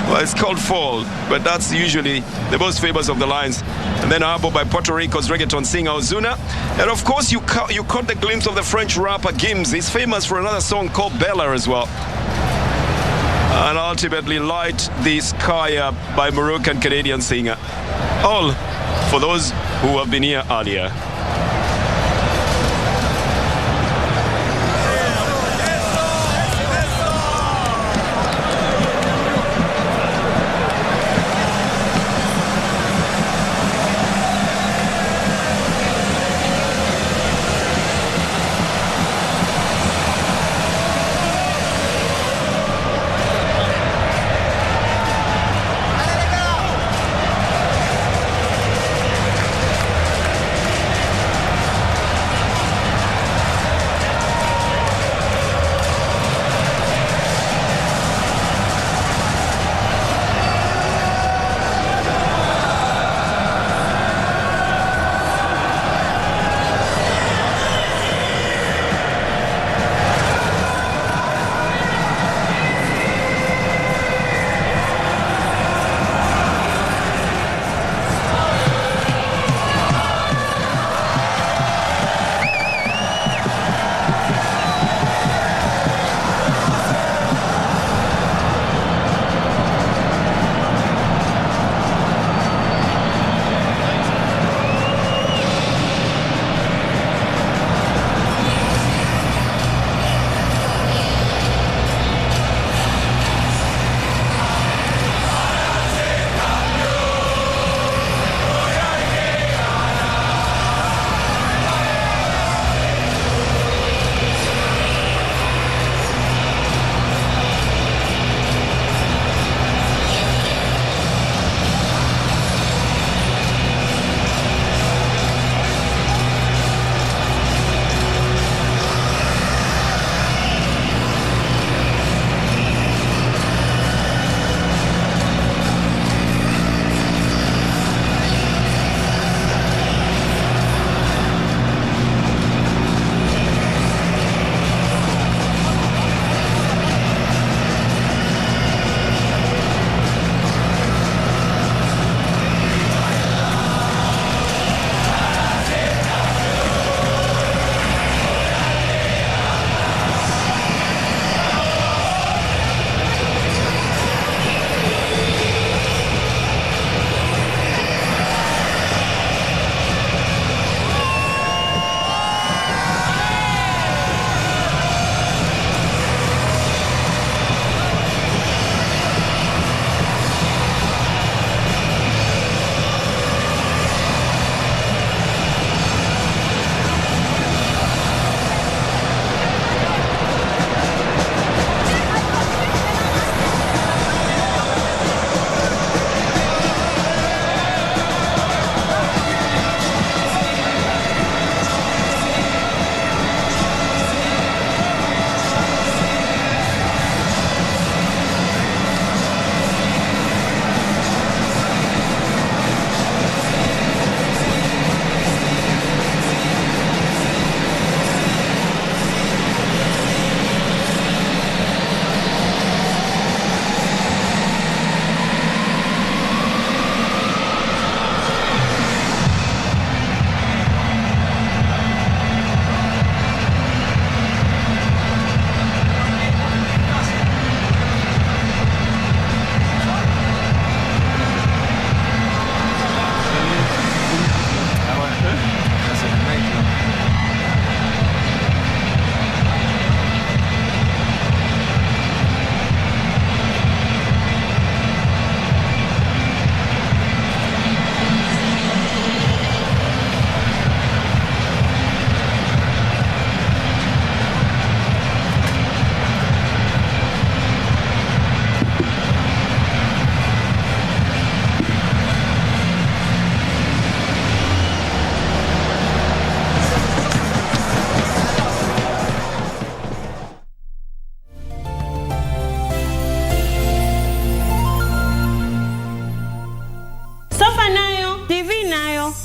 Well, it's called Fall, but that's usually the most famous of the lines. And then Arbo by Puerto Rico's reggaeton singer Ozuna. And of course, you caught the glimpse of the French rapper Gims. He's famous for another song called Bella as well. And ultimately, Light the Sky Up by Moroccan Canadian singer. All for those who have been here earlier.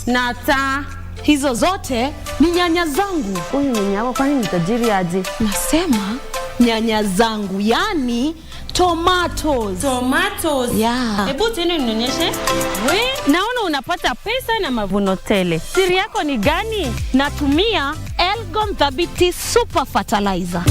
na taa. Hizo zote ni nyanya zangu. Huyu nyanya wako kwani ni tajiri aje? Nasema nyanya zangu, yani tomatoes. Tomatoes. Yeah. Hebu tena nionyeshe. Naona unapata pesa na mavuno tele. Siri yako ni gani? Natumia Elgon Thabiti Super Fertilizer.